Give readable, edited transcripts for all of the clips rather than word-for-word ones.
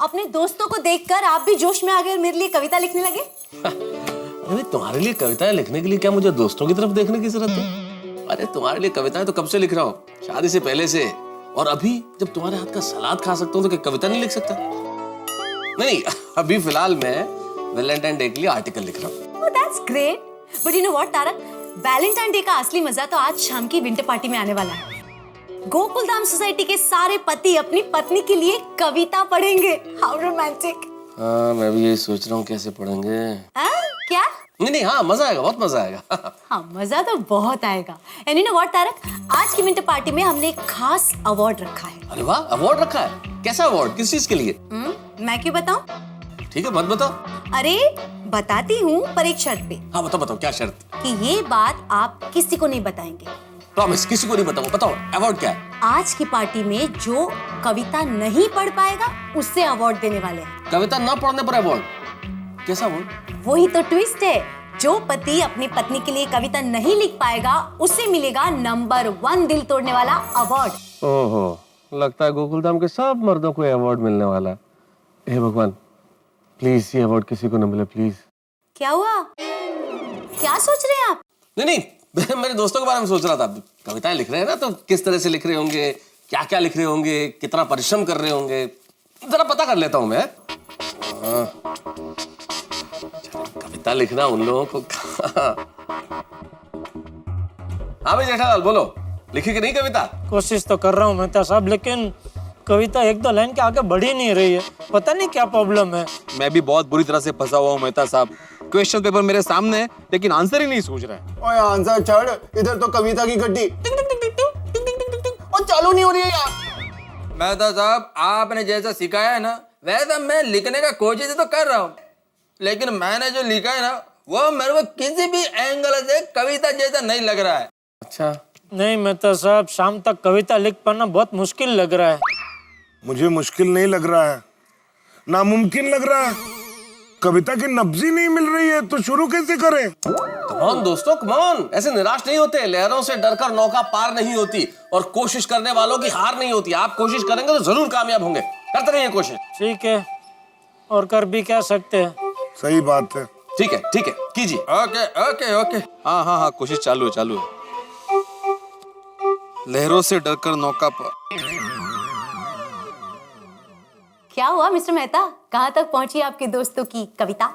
अपने दोस्तों को देखकर आप भी जोश में आ गए और मेरे लिए कविता लिखने लगे? अरे तुम्हारे लिए कविताएं लिखने के लिए क्या मुझे दोस्तों की तरफ देखने की जरूरत है? अरे तुम्हारे लिए कविताएं तो कब से लिख रहा हूँ, शादी से पहले से। और अभी जब तुम्हारे हाथ का सलाद खा सकता हूँ तो क्या कविता नहीं लिख सकता? नहीं, अभी फिलहाल मैं वैलेंटाइन डे के लिए आर्टिकल लिख रहा हूँ। Oh, that's great. But you know what, Tarak? Valentine Day का असली मजा तो आज शाम की विंटर पार्टी में आने वाला है। गोकुलधाम सोसाइटी के सारे पति अपनी पत्नी के लिए कविता पढ़ेंगे। How romantic. हाँ, मैं भी यही सोच रहा हूँ कैसे पढ़ेंगे। क्या? नहीं, हाँ, मजा आएगा, बहुत मजा आएगा। हाँ, मजा तो बहुत आएगा। And you know what, Tarak? आज की विंटर पार्टी में हमने एक खास अवार्ड रखा है। अरे वाह, अवार्ड रखा है? कैसा अवार्ड? किस चीज के लिए? मैं क्यों बताऊं? ठीक है, मत बताओ। अरे बताती हूँ, पर एक शर्त पे। हाँ बताओ, क्या शर्त? कि ये बात आप किसी को नहीं बताएंगे। प्रॉमिस, किसी को नहीं बताऊँ। बताओ अवार्ड क्या है? आज की पार्टी में जो कविता नहीं पढ़ पाएगा उससे अवार्ड देने वाले हैं। कविता न पढ़ने पर अवार्ड? कैसा अवार्ड? वही तो ट्विस्ट है। जो पति अपनी पत्नी के लिए कविता नहीं लिख पाएगा उसे मिलेगा नंबर 1 दिल तोड़ने वाला अवार्ड। ओहो, लगता है गोकुलधाम के सब मर्दों को अवार्ड मिलने वाला। हे भगवान, प्लीज ये अवार्ड किसी को न मिले, प्लीज। क्या हुआ? क्या सोच रहे हैं आप? नहीं, मैं मेरे दोस्तों के बारे में सोच रहा था। कविताएं लिख रहे हैं ना, तो किस तरह से लिख रहे होंगे, क्या क्या लिख रहे होंगे, कितना परिश्रम कर रहे होंगे, जरा पता कर लेता हूं मैं। कविता लिखना उन लोगों को। हाँ भाई जेठालाल, बोलो, लिखी कि नहीं कविता? कोशिश तो कर रहा हूँ मेहता साहब, लेकिन कविता एक दो लाइन के आगे बढ़ ही नहीं रही है। पता नहीं क्या प्रॉब्लम है। मैं भी बहुत बुरी तरह से फंसा हुआ हूँ मेहता साहब। क्वेश्चन पेपर मेरे सामने है लेकिन आंसर ही नहीं सूझ रहा है। ओए आंसर छोड़, इधर तो कविता की गड्डी टिंग टिंग टिंग टिंग टिंग टिंग टिंग टिंग टिंग और चालू नहीं हो रही है यार। मेहता साहब, आपने जैसा सिखाया है ना वैसा मैं लिखने का कोशिश तो कर रहा हूँ, लेकिन मैंने जो लिखा है ना वो मेरे को किसी भी एंगल से कविता जैसा नहीं लग रहा है। अच्छा, नहीं मेहता साहब, शाम तक कविता लिख पाना बहुत मुश्किल लग रहा है। मुझे मुश्किल नहीं लग रहा है, नामुमकिन लग रहा है। कविता की नब्जी नहीं मिल रही है तो शुरू कैसे करें? कमॉन दोस्तों, कमॉन, ऐसे निराश नहीं होते। लहरों से डरकर नौका पार नहीं होती और कोशिश करने वालों की हार नहीं होती। आप कोशिश करेंगे तो जरूर कामयाब होंगे। करते रहिए कोशिश। ठीक है, और कर भी क्या सकते हैं। सही बात है। ठीक है, कीजिए। Okay okay okay. हाँ, कोशिश चालू है। लहरों से डरकर नौका पर। क्या हुआ मिस्टर मेहता? कहाँ तक पहुंची आपके दोस्तों की कविता?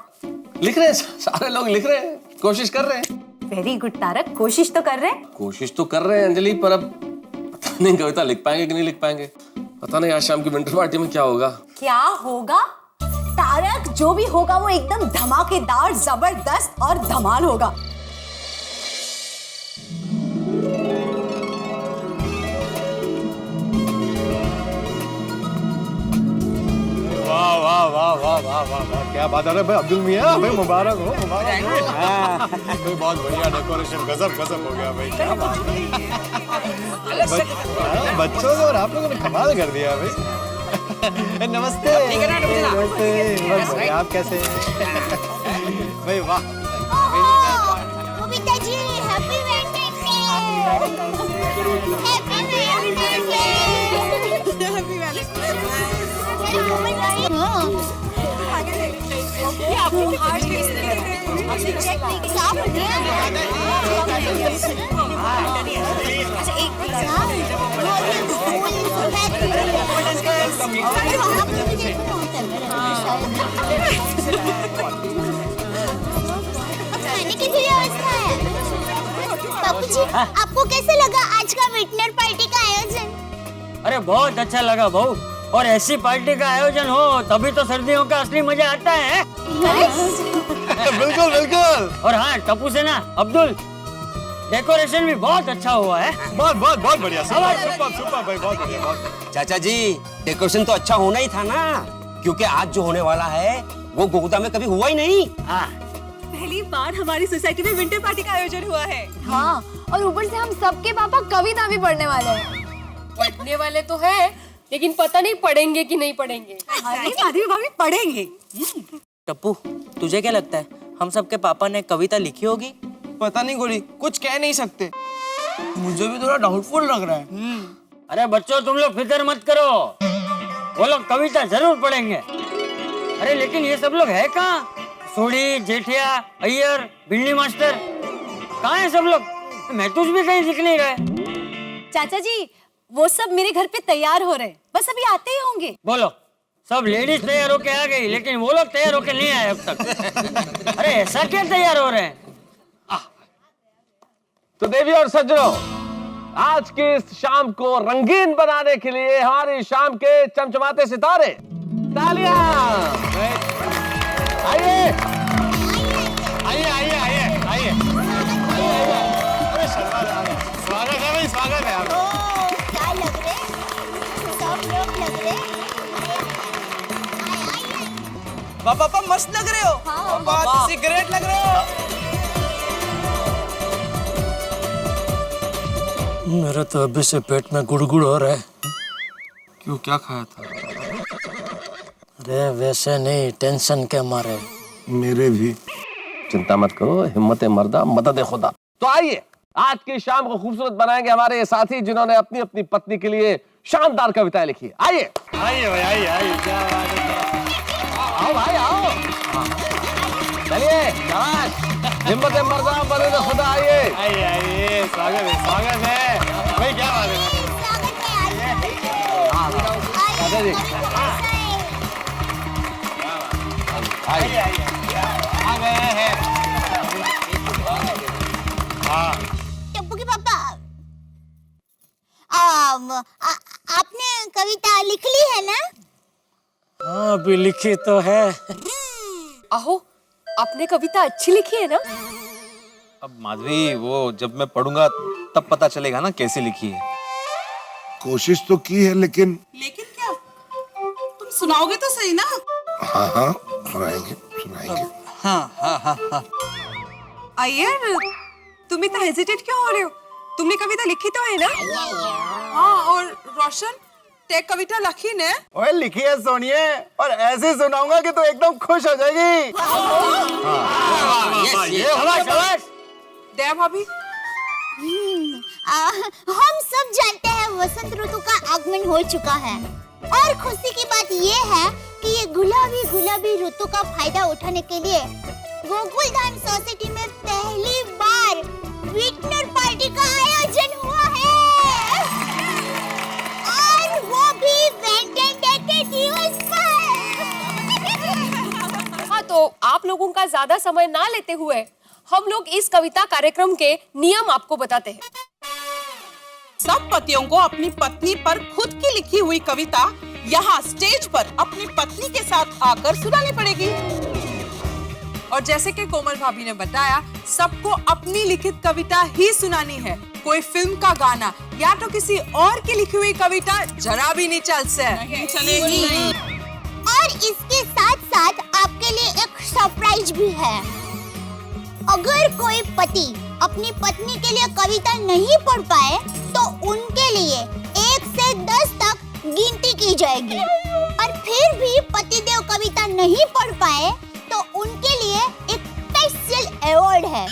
लिख रहे हैं, सारे लोग लिख रहे हैं, कोशिश कर रहे हैं। वेरी गुड तारक, कोशिश तो कर रहे हैं। कोशिश तो कर रहे हैं अंजलि, पर अब पता नहीं कविता लिख पाएंगे कि नहीं लिख पाएंगे। पता नहीं आज शाम की विंटर पार्टी में क्या होगा। क्या होगा? तारक, जो भी होगा वो एकदम धमाकेदार, जबरदस्त और धमाल होगा। वाह वाह वाह वाह वाह वाह वाह, क्या बात है भाई अब्दुल मियां, भाई मुबारक हो, मुबारक हो। भाई बहुत बढ़िया डेकोरेशन, गजब हो गया भाई, क्या बात है। बच्चों ने और आप लोगों ने कमाल कर दिया भाई। नमस्ते। नमस्ते, आप कैसे हैं भाई? वाह Babita ji, happy Valentine day. Happy बापू जी, आपको कैसे लगा आज का विंटर पार्टी का आयोजन? अरे बहुत अच्छा लगा बहू, और ऐसी पार्टी का आयोजन हो तभी तो सर्दियों का असली मजा आता है। बिल्कुल। और हाँ, टप्पू से ना अब्दुल, डेकोरेशन भी बहुत अच्छा हुआ है। बहुत बढ़िया, सुपर भाई, बहुत बढ़िया। चाचा जी, डेकोरेशन तो अच्छा होना ही था ना, क्योंकि आज जो होने वाला है वो गोकुलधाम में कभी हुआ ही नहीं। हाँ, पहली बार हमारी सोसाइटी में विंटर पार्टी का आयोजन हुआ है। हाँ, और ऊपर से हम सबके पापा कविता भी पढ़ने वाले हैं। पढ़ने वाले तो है, लेकिन पता नहीं पढ़ेंगे कि नहीं पढ़ेंगे। अरे माधवी भाभी, पढ़ेंगे। टप्पू, तुझे क्या लगता है हम सबके पापा ने कविता लिखी होगी? पता नहीं गोरी, कुछ कह नहीं सकते, मुझे भी थोड़ा डाउटफुल लग रहा है। अरे बच्चों, तुम लोग फिक्र मत करो, वो लोग कविता जरूर पढ़ेंगे। अरे लेकिन ये सब लोग है कहाँ? सोडी, जेठिया, अय्यर, भिंडी मास्टर, कहाँ है सब लोग? महतूस भी कहीं दिख नहीं रहे। चाचा जी वो सब मेरे घर पे तैयार हो रहे हैं, बस अभी आते ही होंगे। बोलो, सब लेडीज तैयार होके आ गई, लेकिन वो लोग तैयार होके नहीं आए अब तक। अरे ऐसा क्या तैयार हो रहे हैं? तो देवी और सज्जनों, आज की इस शाम को रंगीन बनाने के लिए हमारी शाम के चमचमाते सितारे, तालियां! आइए आइए आइए आइए आइए। अरे स्वागत है भाई, स्वागत है। क्या लग रहे? सब लोग लग रहे? पापा मस्त लग रहे हो। पापा सिगरेट लग रहे हो। मेरे तो अभी से पेट में गुड़गुड़ हो रहा है। क्यों, क्या खाया था? अरे वैसे नहीं, टेंशन के मारे। मेरे भी। चिंता मत करो, हिम्मत मर्दा मदद खुदा। तो आइए आज की शाम को खूबसूरत बनाएंगे हमारे ये साथी जिन्होंने अपनी अपनी पत्नी के लिए शानदार कविताएं लिखी है। आइए आइए भाई, आइए आइए। क्या बात है। आओ भाई आओ, चलिए शाबाश। हिम्मत मर्दा मदद खुदा। आइए आइए आइए, स्वागत है, स्वागत है भाई। क्या बात है। दादा जी आइए आ गए हैं। हाँ टप्पू के पापा, आपने कविता लिख ली है ना? हाँ अभी लिखी तो है। आहो, आपने कविता अच्छी लिखी है ना? अब माधवी, वो जब मैं पढ़ूंगा तब पता चलेगा ना कैसे लिखी है। कोशिश तो की है, लेकिन क्या तुम सुनाओगे तो सही ना? हाँ हाँ सुनाएंगे सुनाएंगे। हाँ। अय्यर, तुम इतना हेजिटेट क्यों हो रहे हो? तुमने कविता लिखी तो है ना? हाँ, और रोशन ते कविता लिखी ने? ओए लिखी है सोनिए, और ऐसे सुनाऊंगा कि तू एकदम खुश हो जाएगी। दया भाभी, हम सब जानते हैं वसंत ऋतु का आगमन हो चुका है, और खुशी की बात ये है कि ये गुलाबी गुलाबी ऋतु का फायदा उठाने के लिए गोकुलधाम सोसाइटी में पहली बार विंटर पार्टी का आयोजन हुआ है, और वो भी वैलेंटाइन डे के दिवस पर। हाँ, तो आप लोगों का ज्यादा समय ना लेते हुए हम लोग इस कविता कार्यक्रम के नियम आपको बताते हैं। सब पतियों को अपनी पत्नी पर खुद की लिखी हुई कविता यहाँ स्टेज पर अपनी पत्नी के साथ आकर सुनानी पड़ेगी। और जैसे कि कोमल भाभी ने बताया, सबको अपनी लिखित कविता ही सुनानी है। कोई फिल्म का गाना या तो किसी और की लिखी हुई कविता जरा भी नहीं चलेगी। और इसके साथ साथ आपके लिए एक सरप्राइज भी है। अगर कोई पति अपनी पत्नी के लिए कविता नहीं पढ़ पाए तो उनके लिए 1 से 10 तक गिनती की जाएगी, और फिर भी पतिदेव कविता नहीं पढ़ पाए तो उनके लिए एक स्पेशल अवार्ड है।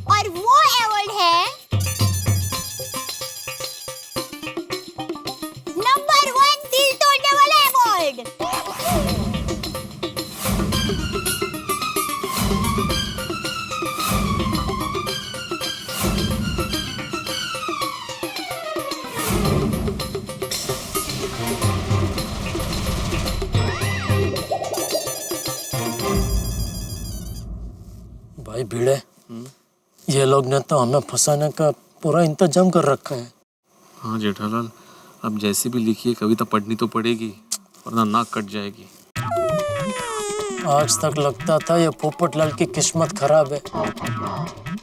और वो अवार्ड है नंबर 1 दिल तोड़ने वाला अवार्ड। भाई भिड़े, ये लोग ने तो हमें फंसाने का पूरा इंतजाम कर रखा है। हाँ जेठालाल, अब जैसे भी लिखिए कविता पढ़नी तो पड़ेगी, वरना नाक कट जाएगी। आज तक लगता था ये पोपटलाल की किस्मत खराब है,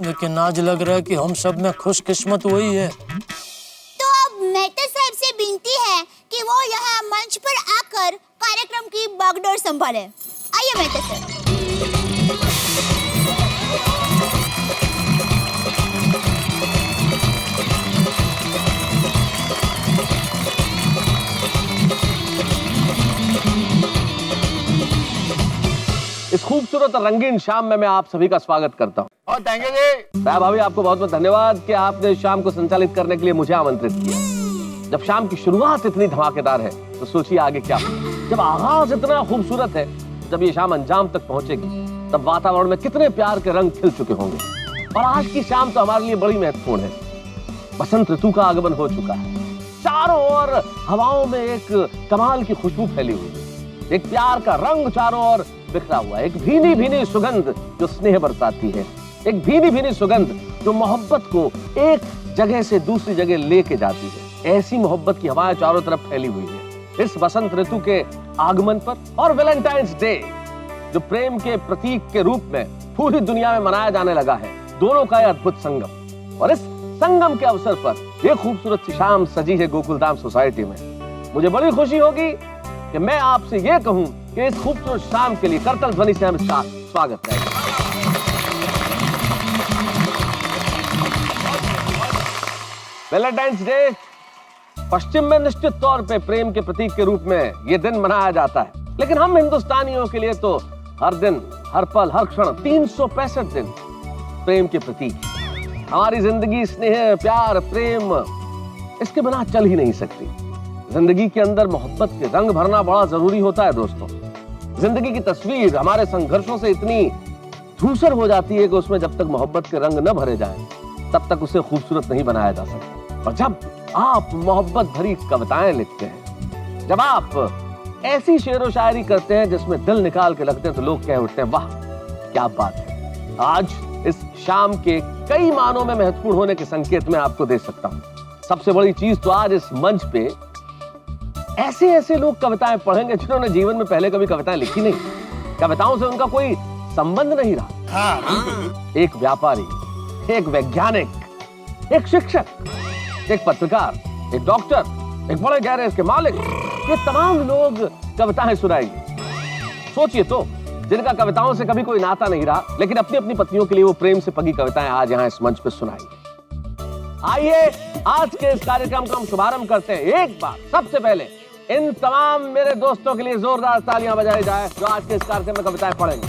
लेकिन आज लग रहा है कि हम सब में खुश किस्मत वही है। तो अब मेहता साहब से विनती है कि वो यहाँ मंच पर आकर कार्यक्रम की बागडोर संभाले। आइए मेहता साहब। इस खूबसूरत और रंगीन शाम में मैं आप सभी का स्वागत करता हूँ। और थैंक यू जी। साहब भाभी, आपको बहुत बहुत धन्यवाद कि आपने इस शाम को संचालित करने के लिए मुझे आमंत्रित किया। जब शाम की शुरुआत इतनी धमाकेदार है तो सोचिए आगे क्या होगा। जब आगाज इतना खूबसूरत है, जब ये शाम अंजाम तक पहुंचेगी, तब वातावरण में कितने प्यार के रंग खिल चुके होंगे। और आज की शाम तो हमारे लिए बड़ी महत्वपूर्ण है। बसंत ऋतु का आगमन हो चुका है। चारों ओर हवाओं में एक कमाल की खुशबू फैली हुई है। एक प्यार का रंग चारों ओर बिखरा हुआ है। एक भीनी भीनी सुगंध जो स्नेह बरसाती है। एक भीनी भीनी सुगंध जो मोहब्बत को एक जगह से दूसरी जगह लेके जाती है। ऐसी मोहब्बत की हवाएं चारों तरफ फैली हुई है। इस बसंत ऋतु के आगमन पर और वैलेंटाइंस डे जो प्रेम के प्रतीक के रूप में पूरी दुनिया में मनाया जाने लगा है, दोनों का अद्भुत संगम। और इस संगम के अवसर पर यह खूबसूरत सी शाम सजी है गोकुलधाम सोसाइटी में। मुझे बड़ी खुशी होगी कि मैं आपसे यह कहूं कि इस खूबसूरत शाम के लिए करतल ध्वनि से हम इसका स्वागत करें। वैलेंटाइंस डे पश्चिम में निश्चित तौर पे प्रेम के प्रतीक के रूप में यह दिन मनाया जाता है, लेकिन हम हिंदुस्तानियों के लिए तो हर दिन, हर पल, हर क्षण 365 दिन प्रेम के प्रतीक। हमारी जिंदगी स्नेह, प्यार, प्रेम इसके बिना चल ही नहीं सकती। जिंदगी के अंदर मोहब्बत के रंग भरना बड़ा जरूरी होता है दोस्तों। जिंदगी की तस्वीर हमारे संघर्षों से इतनी धूसर हो जाती है कि उसमें जब तक मोहब्बत के रंग न भरे जाएं, तब तक उसे खूबसूरत नहीं बनाया जा सकता। और जब आप मोहब्बत भरी कविताएं लिखते हैं, जब आप ऐसी शेर व शायरी करते हैं जिसमें दिल निकाल के लगते हैं, तो लोग कह उठते हैं, वाह क्या बात है। आज इस शाम के कई मानों में महत्वपूर्ण होने के संकेत मैं आपको दे सकता हूं। सबसे बड़ी चीज तो आज इस मंच पे ऐसे ऐसे लोग कविताएं पढ़ेंगे जिन्होंने जीवन में पहले कभी कविताएं लिखी नहीं, कविताओं से उनका कोई संबंध नहीं रहा। एक व्यापारी, एक वैज्ञानिक, एक शिक्षक, एक पत्रकार, एक डॉक्टर, एक बड़े गैरेज के मालिक, ये तमाम लोग कविताएं सुनाएंगे। सोचिए तो, जिनका कविताओं से कभी कोई नाता नहीं रहा, लेकिन अपनी अपनी पत्नियों के लिए वो प्रेम से पगी कविताएं आज यहाँ इस मंच पे सुनाएंगे। आइए आज के इस कार्यक्रम का हम शुभारंभ करते हैं। एक बार सबसे पहले इन तमाम मेरे दोस्तों के लिए जोरदार तालियां बजाई जाए जो आज के इस कार्यक्रम में कविताएं पढ़ेंगे।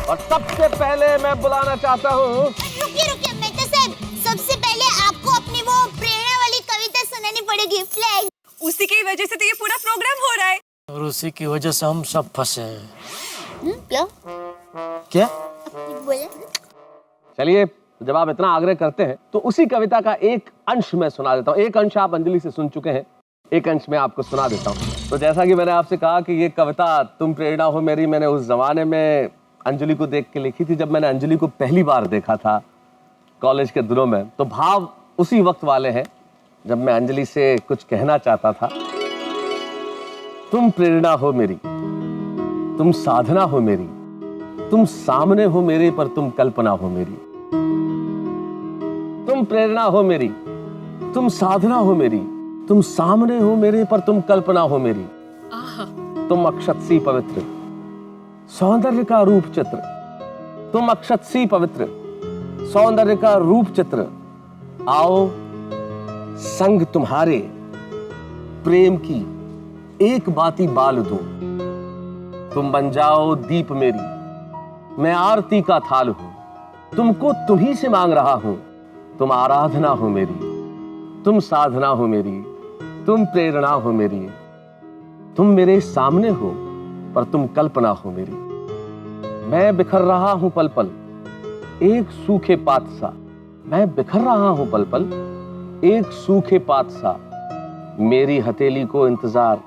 और सबसे पहले मैं बुलाना चाहता हूँ, रुकिए मेहता साहब, सबसे पहले आपको अपनी वो प्रेरणा वाली कविता सुनानी पड़ेगी। फ्लैग उसी की वजह से तो ये पूरा प्रोग्राम हो रहा है। और उसी की वजह से हम सब फंसे हैं। क्या बोले? चलिए जब आप इतना आग्रह करते हैं तो उसी कविता का एक अंश मैं सुना देता हूँ। एक अंश आप अंजलि से सुन चुके हैं, एक अंश मैं आपको सुना देता हूँ। तो जैसा कि मैंने आपसे कहा कि ये कविता तुम प्रेरणा हो मेरी, मैंने उस जमाने में अंजलि को देख के लिखी थी। जब मैंने अंजलि को पहली बार देखा था कॉलेज के दिनों में, तो भाव उसी वक्त वाले हैं जब मैं अंजलि से कुछ कहना चाहता था। तुम प्रेरणा हो मेरी, तुम साधना हो मेरी, तुम सामने हो मेरे पर तुम कल्पना हो मेरी। तुम प्रेरणा हो मेरी, तुम साधना हो मेरी, तुम सामने हो मेरे पर तुम कल्पना हो मेरी। तुम अक्षत सी पवित्र, सौंदर्य का रूप चित्र। तुम अक्षत सी पवित्र, सौंदर्य का रूप चित्र। आओ संग तुम्हारे प्रेम की एक बाती बाल दूं। तुम बन जाओ दीप मेरी, मैं आरती का थाल हूं। तुमको तुम्ही से मांग रहा हूं, तुम आराधना हो मेरी, तुम साधना हो मेरी, तुम प्रेरणा हो मेरी। तुम मेरे सामने हो पर तुम कल्पना हो मेरी। मैं बिखर रहा हूं पल पल एक सूखे पात सा। मैं बिखर रहा हूं पल पल एक सूखे पात सा। मेरी हथेली को इंतजार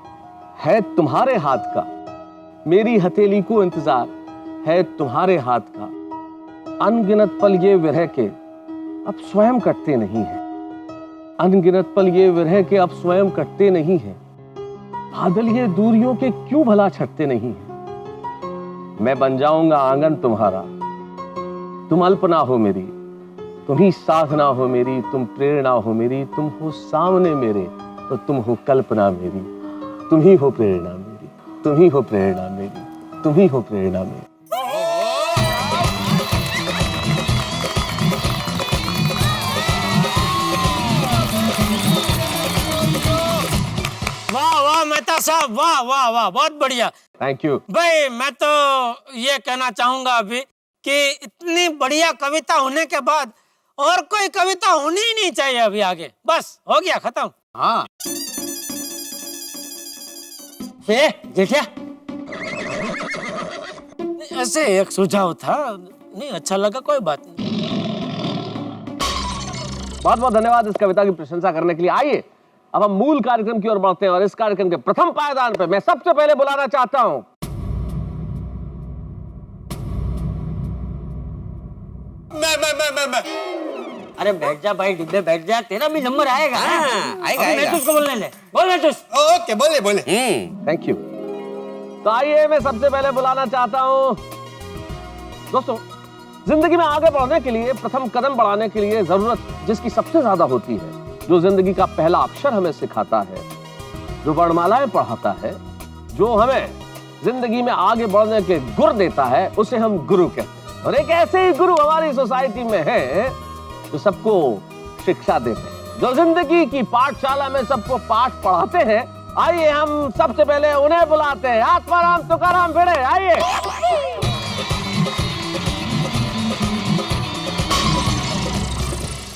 है तुम्हारे हाथ का। मेरी हथेली को इंतजार है तुम्हारे हाथ का। अनगिनत पल ये विरह के अब स्वयं कटते नहीं हैं। अनगिनत पल ये विरह के अब स्वयं कटते नहीं हैं। बादल ये दूरियों के क्यों भला छटते नहीं हैं। मैं बन जाऊंगा आंगन तुम्हारा, तुम अल्पना हो मेरी, तुम ही साधना हो मेरी, तुम प्रेरणा हो मेरी। तुम हो सामने मेरे तो तुम हो कल्पना मेरी। तुम ही हो प्रेरणा मेरी, तुम ही हो प्रेरणा मेरी, तुम ही हो प्रेरणा मेरी। वाह वाह मेहता साहब वाह वाह वाह, बहुत बढ़िया। Thank you. भाई मैं तो ये कहना चाहूंगा अभी कि इतनी बढ़िया कविता होने के बाद और कोई कविता होनी ही नहीं चाहिए अभी आगे, बस हो गया खत्म। हाँ जेठिया, ऐसे एक सुझाव था, नहीं अच्छा लगा, कोई बात नहीं। बहुत बहुत धन्यवाद इस कविता की प्रशंसा करने के लिए। आइए अब हम मूल कार्यक्रम की ओर बढ़ते हैं और इस कार्यक्रम के प्रथम पायदान पे मैं सबसे पहले बुलाना चाहता हूं मैं। अरे बैठ जा भाई, डिब्बे बैठ जा, तेरा भी नंबर आएगा। आएगा मैं आएगा। तुझको बोलने ले, बोल मैं तुझ। ओके, बोले बोले। Thank you. तो आइए मैं सबसे पहले बुलाना चाहता हूं दोस्तों, जिंदगी में आगे बढ़ने के लिए, प्रथम कदम बढ़ाने के लिए जरूरत जिसकी सबसे ज्यादा होती है, जो जिंदगी का पहला अक्षर हमें सिखाता है, जो वर्णमालाएं पढ़ाता है, जो हमें जिंदगी में आगे बढ़ने के गुर देता है, उसे हम गुरु कहते हैं। और एक ऐसे ही गुरु हमारी सोसाइटी में है जो सबको शिक्षा देते हैं, जो जिंदगी की पाठशाला में सबको पाठ पढ़ाते हैं। आइए हम सबसे पहले उन्हें बुलाते हैं। आत्माराम तुकाराम भिड़े, आइए।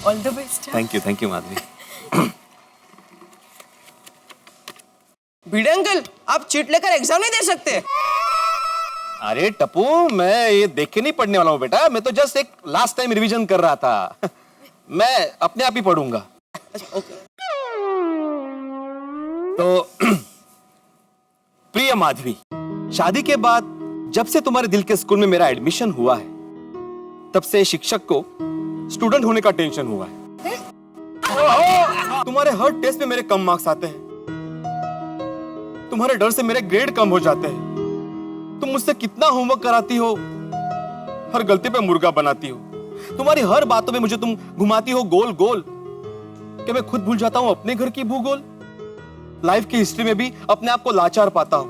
All the best. Thank you Madhavi. Bhide uncle, आप चिट लेकर एग्जाम नहीं दे सकते? अरे टप्पू, मैं ये देख के नहीं पढ़ने वाला हूँ बेटा, मैं तो जस्ट एक लास्ट टाइम रिवीजन कर रहा था। मैं अपने आप ही पढ़ूंगा। तो प्रिय माधवी, शादी के बाद जब से तुम्हारे दिल के स्कूल में मेरा एडमिशन हुआ है, तब से शिक्षक को स्टूडेंट होने का टेंशन हुआ है। तुम्हारे हर टेस्ट में मेरे कम मार्क्स आते हैं, तुम्हारे डर से मेरे ग्रेड कम हो जाते हैं। तुम मुझसे कितना होमवर्क कराती हो, हर गलती पे मुर्गा बनाती हो। तुम्हारी हर बातों में मुझे तुम घुमाती हो गोल गोल, कि मैं खुद भूल जाता हूं अपने घर की भूगोल। लाइफ की हिस्ट्री में भी अपने आप को लाचार पाता हूं।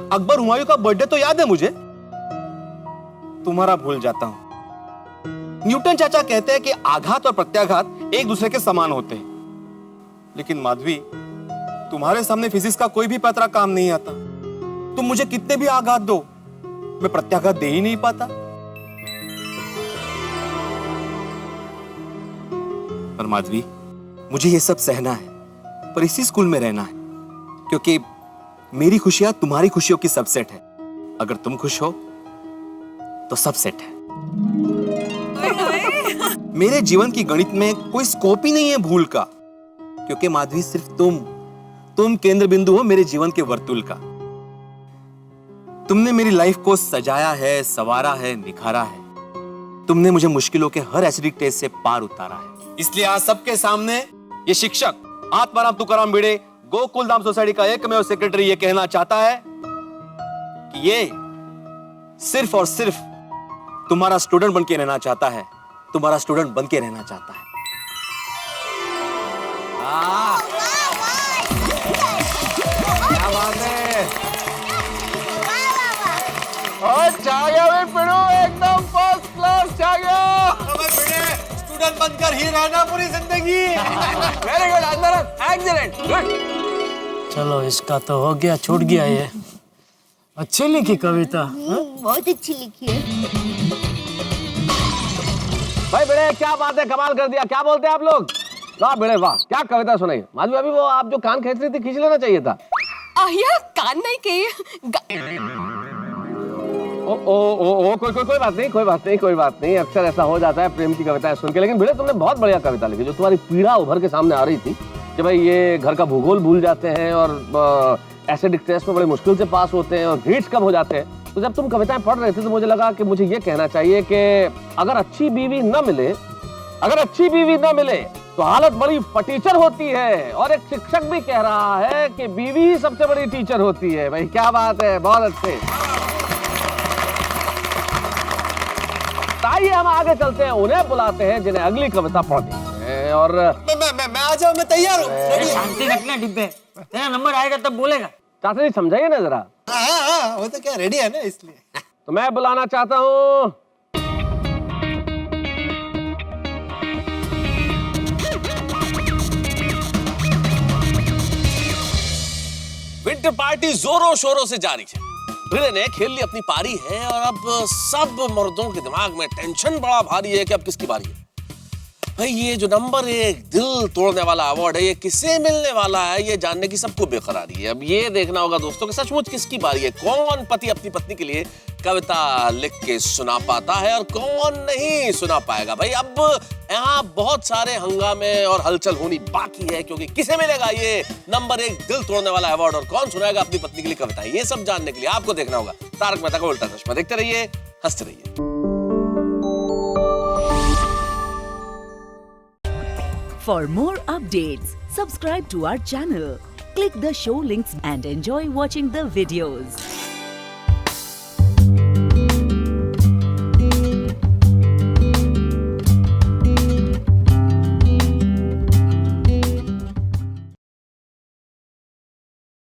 अकबर हुमायूं का बर्थडे तो याद है मुझे, तुम्हारा भूल जाता हूं। न्यूटन चाचा कहते हैं कि आघात और प्रत्याघात एक दूसरे के समान होते हैं, लेकिन माधवी, तुम्हारे सामने फिजिक्स का कोई भी पैतरा काम नहीं आता। तुम मुझे कितने भी आघात दो, मैं प्रत्याघात दे ही नहीं पाता। पर माधवी, मुझे ये सब सहना है, पर इसी स्कूल में रहना है, क्योंकि मेरी खुशियां तुम्हारी खुशियों की सबसेट है। अगर तुम खुश हो तो सब सेट है। मेरे जीवन की गणित में कोई स्कोप ही नहीं है भूल का, क्योंकि माधवी सिर्फ तुम केंद्र बिंदु हो मेरे जीवन के वर्तुल का। तुमने मेरी लाइफ को सजाया है, संवारा है, निखारा है। तुमने मुझे मुश्किलों के हर एसिडिक टेस्ट से पार उतारा है। इसलिए आज सबके सामने ये शिक्षक आत्माराम तुकाराम भिड़े, गोकुलधाम सोसाइटी का एकमेव सेक्रेटरी, ये कहना चाहता है कि ये सिर्फ और सिर्फ तुम्हारा स्टूडेंट बन के रहना चाहता है, तुम्हारा स्टूडेंट बन के रहना चाहता है। क्या बात है। और छा गया भाई पिड़ो, एकदम फर्स्ट क्लास छा गया। स्टूडेंट बनकर ही रहना पूरी जिंदगी। Very good Atmaram, excellent, good. चलो इसका तो हो गया, छूट गया ये। अच्छी लिखी कविता। बहुत अच्छी लिखी है भाई भिड़े, क्या बात है, कमाल कर दिया। क्या बोलते हैं आप लोग? वाह भिड़े वाह, क्या कविता सुनाई। माधवी, अभी वो आप जो कान खींच रही थी, खींच लेना चाहिए था। आहिया कान नहीं के कोई बात नहीं। अक्सर ऐसा हो जाता है प्रेम की कविताएं सुन के। लेकिन भिड़े, तुमने बहुत बढ़िया कविता लिखी। जो तुम्हारी पीड़ा उभर के सामने आ रही थी कि भाई ये घर का भूगोल भूल जाते हैं और एसिडिक टेस्ट में बड़ी मुश्किल से पास होते हैं और ग्रेड्स कम हो जाते हैं। तो जब तुम कविताएं पढ़ रहे थे तो मुझे लगा कि मुझे ये कहना चाहिए कि अगर अच्छी बीवी न मिले तो हालत बड़ी फटीचर होती है। और एक शिक्षक भी कह रहा है कि बीवी ही सबसे बड़ी टीचर होती है। भाई क्या बात है, बहुत अच्छे। आइए हम आगे चलते हैं, उन्हें बुलाते हैं जिन्हें अगली कविता पढ़नी है। और मैं आ जाऊं, मैं तैयार हूँ। शांति रखना डिब्बे, तेरा नंबर आएगा तब बोलेगा। चाचा जी समझाइए ना जरा। हाँ, वो तो क्या रेडी है ना, इसलिए। तो मैं बुलाना चाहता हूँ विंटर पार्टी जोरों शोरों से जारी है। भिड़े ने खेल ली अपनी पारी है और अब सब मर्दों के दिमाग में टेंशन बड़ा भारी है कि अब किसकी बारी है। भाई ये जो नंबर 1 दिल तोड़ने वाला अवार्ड है ये किसे मिलने वाला है, ये जानने की सबको बेकरारी है। अब ये देखना होगा दोस्तों कि सचमुच किसकी बारी है, कौन पति अपनी पत्नी के लिए कविता लिख के सुना पाता है और कौन नहीं सुना पाएगा। भाई अब यहाँ बहुत सारे हंगामे और हलचल होनी बाकी है, क्योंकि किसे मिलेगा ये नंबर 1 दिल तोड़ने वाला अवार्ड और कौन सुनाएगा अपनी पत्नी के लिए कविता। ये सब जानने के लिए आपको देखना होगा तारक मेहता का उल्टा चश्मा। देखते रहिए, हंसते रहिए। For more updates, subscribe to our channel, click the show links and enjoy watching the videos.